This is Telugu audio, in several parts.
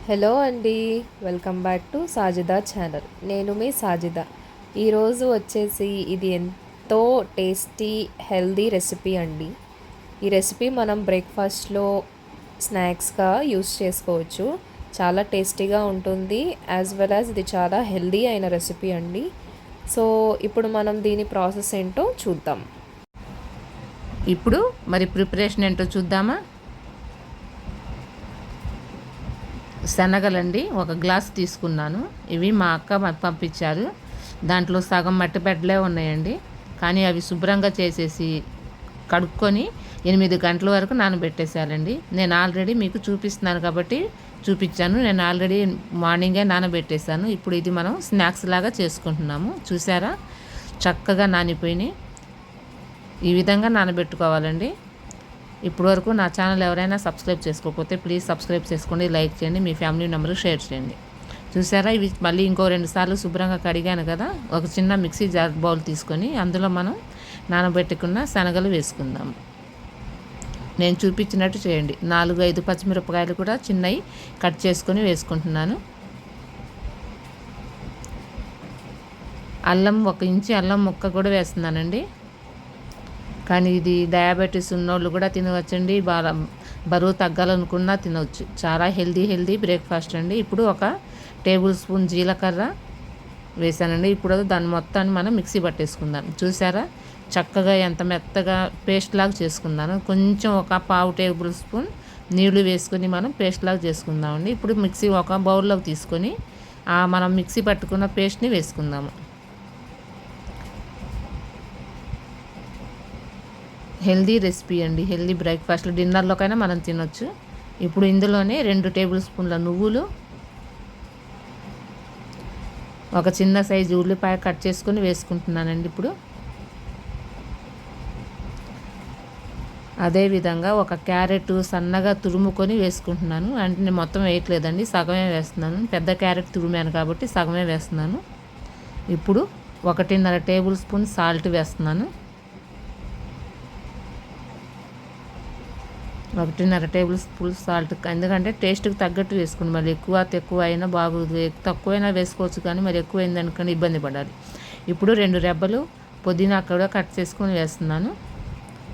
హలో అండి. Welcome back to Sajida channel. నేను మీ సాజిదా. ఈరోజు వచ్చేసి ఇది ఎంతో టేస్టీ హెల్దీ రెసిపీ అండి. ఈ రెసిపీ మనం బ్రేక్ఫాస్ట్లో స్నాక్స్గా యూస్ చేసుకోవచ్చు. చాలా టేస్టీగా ఉంటుంది. యాజ్ వెల్ యాజ్ ఇది చాలా హెల్దీ అయిన రెసిపీ అండి. సో ఇప్పుడు మనం దీని ప్రాసెస్ ఏంటో చూద్దాం. ఇప్పుడు మరి ప్రిపరేషన్ ఏంటో చూద్దామా. శనగలండి, ఒక గ్లాస్ తీసుకున్నాను. ఇవి మా అక్క మాకు పంపించారు. దాంట్లో సగం మట్టి బెడ్డలే ఉన్నాయండి. కానీ అవి శుభ్రంగా చేసేసి కడుక్కొని 8 గంటల వరకు నానబెట్టేసానండి. నేను ఆల్రెడీ మీకు చూపిస్తున్నాను కాబట్టి చూపించాను. నేను ఆల్రెడీ మార్నింగే నానబెట్టేశాను. ఇప్పుడు ఇది మనం స్నాక్స్ లాగా చేసుకుంటున్నాము. చూసారా, చక్కగా నానిపోయినాయి. ఈ విధంగా నానబెట్టుకోవాలండి. ఇప్పుడు వరకు నా ఛానల్ ఎవరైనా సబ్స్క్రైబ్ చేసుకోకపోతే ప్లీజ్ సబ్స్క్రైబ్ చేసుకోండి, లైక్ చేయండి, మీ ఫ్యామిలీ మెంబర్కి షేర్ చేయండి. చూసారా, ఇవి మళ్ళీ ఇంకో 2 సార్లు శుభ్రంగా కడిగాను కదా. ఒక చిన్న మిక్సీ జార్ బౌల్ తీసుకొని అందులో మనం నానబెట్టుకున్న శనగలు వేసుకుందాం. నేను చూపించినట్టు చేయండి. 4-5 పచ్చిమిరపకాయలు కూడా చిన్నవి కట్ చేసుకొని వేసుకుంటున్నాను. అల్లం 1 ఇంచు అల్లం ముక్క కూడా వేస్తున్నానండి. కానీ ఇది డయాబెటీస్ ఉన్నోళ్ళు కూడా తినవచ్చండి. బరువు తగ్గాలనుకున్నా తినవచ్చు. చాలా హెల్దీ బ్రేక్ఫాస్ట్ అండి. ఇప్పుడు 1 టేబుల్ స్పూన్ జీలకర్ర వేసానండి. ఇప్పుడు దాన్ని మొత్తాన్ని మనం మిక్సీ పట్టేసుకుందాం. చూసారా, చక్కగా ఎంత మెత్తగా పేస్ట్ లాగా చేసుకుందాను. కొంచెం 1 టేబుల్ స్పూన్ నీళ్లు వేసుకొని మనం పేస్ట్ లాగా చేసుకుందామండి. ఇప్పుడు మిక్సీ ఒక బౌల్లోకి తీసుకొని మనం మిక్సీ పట్టుకున్న పేస్ట్ని వేసుకుందాము. హెల్దీ రెసిపీ అండి. హెల్దీ బ్రేక్ఫాస్ట్లో డిన్నర్లోకైనా మనం తినొచ్చు. ఇప్పుడు ఇందులోనే 2 టేబుల్ స్పూన్ల నువ్వులు, 1 చిన్న సైజు ఉల్లిపాయ కట్ చేసుకొని వేసుకుంటున్నానండి. ఇప్పుడు అదేవిధంగా 1 క్యారెట్ సన్నగా తురుముకొని వేసుకుంటున్నాను. అంటే నేను మొత్తం వేయట్లేదండి, సగమే వేస్తున్నాను. పెద్ద క్యారెట్ తురిమాను కాబట్టి సగమే వేస్తున్నాను. ఇప్పుడు 1.5 టేబుల్ స్పూన్ సాల్ట్ వేస్తున్నాను. 1.5 టేబుల్ స్పూన్ సాల్ట్, ఎందుకంటే టేస్ట్కి తగ్గట్టు వేసుకోండి. మరి తక్కువ అయినా బాగోదు. తక్కువైనా వేసుకోవచ్చు, కానీ మరి ఎక్కువైంది అనుకోండి ఇబ్బంది పడాలి. ఇప్పుడు 2 రెబ్బలు పుదీనా కూడా కట్ చేసుకొని వేస్తున్నాను.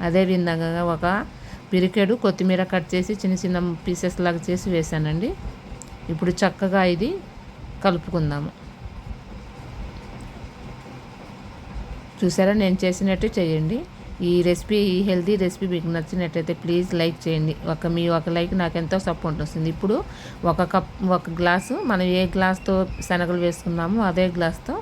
అదేవిధంగా 1 పిరికెడు కొత్తిమీర కట్ చేసి చిన్న పీసెస్ లాగా చేసి వేసానండి. ఇప్పుడు చక్కగా ఇది కలుపుకుందాము. చూసారా, నేను చేసినట్టు చేయండి. ఈ హెల్తీ రెసిపీ మీకు నచ్చినట్లయితే ప్లీజ్ లైక్ చేయండి. మీ లైక్ నాకు ఎంతో సపోర్ట్ వస్తుంది. ఇప్పుడు 1 గ్లాసు మనం ఏ గ్లాస్తో శనగలు వేసుకున్నామో అదే గ్లాస్తో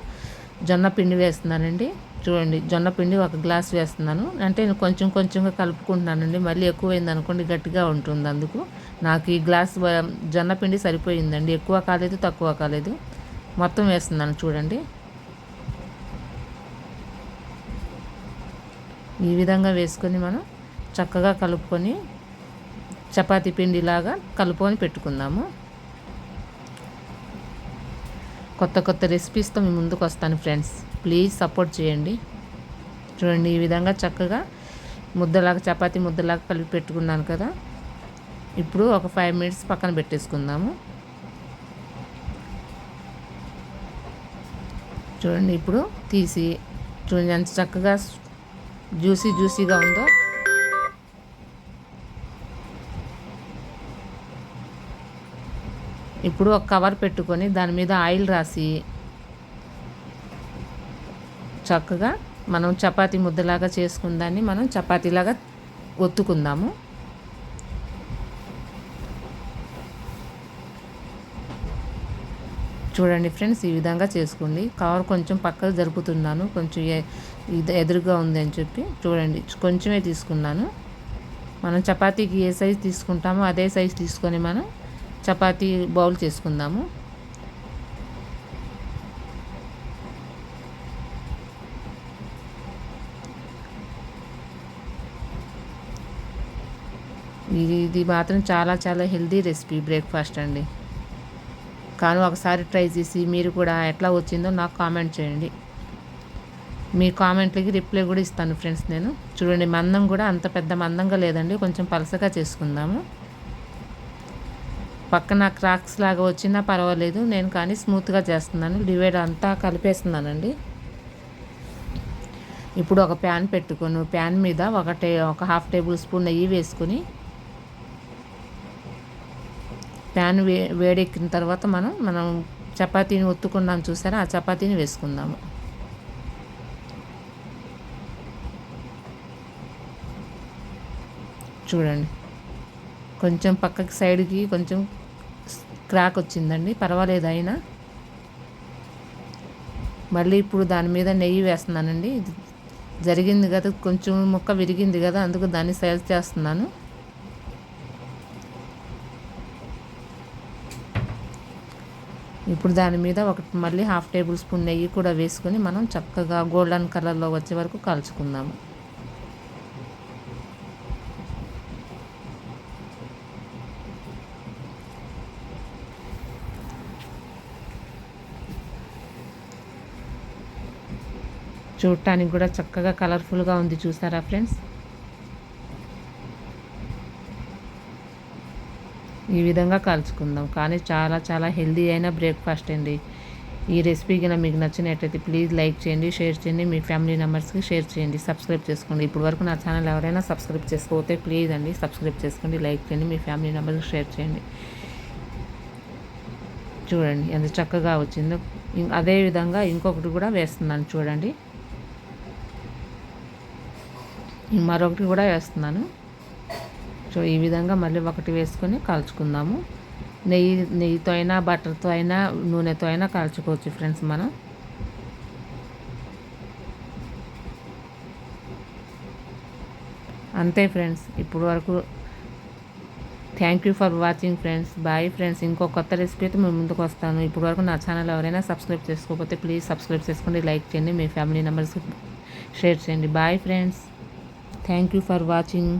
జొన్న పిండి వేస్తున్నానండి. చూడండి, జొన్న పిండి 1 గ్లాస్ వేస్తున్నాను. అంటే నేను కొంచెంగా కలుపుకుంటున్నానండి. మళ్ళీ ఎక్కువైంది అనుకోండి గట్టిగా ఉంటుంది. అందుకు నాకు ఈ గ్లాస్ జొన్న పిండి సరిపోయిందండి. ఎక్కువ కాలేదు, తక్కువ కాలేదు. మొత్తం వేస్తున్నాను చూడండి. ఈ విధంగా వేసుకొని మనం చక్కగా కలుపుకొని చపాతీ పిండిలాగా కలుపుకొని పెట్టుకుందాము. కొత్త రెసిపీస్తో మీ ముందుకు వస్తాను ఫ్రెండ్స్. ప్లీజ్ సపోర్ట్ చేయండి. చూడండి, ఈ విధంగా చక్కగా చపాతీ ముద్దలాగా కలిపి పెట్టుకున్నాను కదా. ఇప్పుడు ఒక 5 మినిట్స్ పక్కన పెట్టేసుకుందాము. చూడండి, ఇప్పుడు తీసి చూడండి ఎంత చక్కగా జ్యూసీగా ఉందో. ఇప్పుడు 1 కవర్ పెట్టుకొని దాని మీద ఆయిల్ రాసి చక్కగా మనం చపాతీ ముద్దలాగా చేసుకుందాన్ని మనం చపాతీలాగా ఒత్తుకుందాము. చూడండి ఫ్రెండ్స్, ఈ విధంగా చేసుకోండి. కవర్ కొంచెం పక్కకు జరుపుతున్నాను, కొంచెం ఎదురుగా ఉంది అని చెప్పి. చూడండి, కొంచెమే తీసుకున్నాను. మనం చపాతీకి ఏ సైజు తీసుకుంటామో అదే సైజు తీసుకొని మనం చపాతీ బౌల్ చేసుకుందాము. ఇది మాత్రం చాలా హెల్దీ రెసిపీ బ్రేక్ఫాస్ట్ అండి. కానీ ఒకసారి ట్రై చేసి మీరు కూడా ఎట్లా వచ్చిందో నాకు కామెంట్ చేయండి. మీ కామెంట్లకి రిప్లై కూడా ఇస్తాను ఫ్రెండ్స్ నేను. చూడండి, మందం కూడా అంత పెద్ద మందంగా లేదండి, కొంచెం పలసగా చేసుకుందాము. పక్కన క్రాక్స్ లాగా వచ్చినా పర్వాలేదు, నేను కానీ స్మూత్గా చేస్తున్నాను. డివైడ్ అంతా కలిపేస్తున్నానండి. ఇప్పుడు ఒక ప్యాన్ పెట్టుకొని ప్యాన్ మీద ఒక హాఫ్ టేబుల్ స్పూన్ నెయ్యి వేసుకొని ప్యాన్ వేడెక్కిన తర్వాత మనం చపాతీని ఒత్తుకున్నాం చూసారా, ఆ చపాతీని వేసుకుందాము. చూడండి, కొంచెం పక్కకి సైడ్కి కొంచెం క్రాక్ వచ్చిందండి, పర్వాలేదు. అయినా మళ్ళీ ఇప్పుడు దాని మీద నెయ్యి వేస్తున్నానండి. ఇది జరిగింది కదా, కొంచెం ముక్క విరిగింది కదా, అందుకు దాన్ని సైజ్ చేస్తున్నాను. ఇప్పుడు దాని మీద మళ్ళీ హాఫ్ టేబుల్ స్పూన్ నెయ్యి కూడా వేసుకొని మనం చక్కగా గోల్డెన్ కలర్లో వచ్చే వరకు కాల్చుకుందాము. చూడటానికి కూడా చక్కగా కలర్ఫుల్గా ఉంది, చూసారా ఫ్రెండ్స్. ఈ విధంగా కాల్చుకుందాం. కానీ చాలా చాలా హెల్దీ అయిన బ్రేక్ఫాస్ట్ అండి. ఈ రెసిపీ కనుక మీకు నచ్చినట్టయితే ప్లీజ్ లైక్ చేయండి, షేర్ చేయండి, మీ ఫ్యామిలీ మెంబర్స్కి షేర్ చేయండి, సబ్స్క్రైబ్ చేసుకోండి. ఇప్పుడు వరకు నా ఛానల్ ఎవరైనా సబ్స్క్రైబ్ చేసుకోకపోతే ప్లీజ్ అండి సబ్స్క్రైబ్ చేసుకోండి, లైక్ చేయండి, మీ ఫ్యామిలీ మెంబర్స్కి షేర్ చేయండి. చూడండి ఎంత చక్కగా వచ్చిందో. అదే విధంగా ఇంకొకటి కూడా వేస్తున్నాను చూడండి. మరొకటి కూడా వేస్తున్నాను. సో ఈ విధంగా మళ్ళీ ఒకటి వేసుకొని కాల్చుకుందాము. నెయ్యితో అయినా బటర్తో అయినా నూనెతో అయినా కాల్చుకోవచ్చు ఫ్రెండ్స్ మనం. అంతే ఫ్రెండ్స్, ఇప్పుడు వరకు thank you for watching friends. Bye friends. ఇంకో కొత్త రెసిపీతో మేము ముందుకు వస్తాను. ఇప్పుడు వరకు నా ఛానల్ ఎవరైనా సబ్స్క్రైబ్ చేసుకోకపోతే ప్లీజ్ సబ్స్క్రైబ్ చేసుకోండి, లైక్ చేయండి, మీ ఫ్యామిలీ మెంబర్స్కి షేర్ చేయండి. Bye friends. Thank you for watching.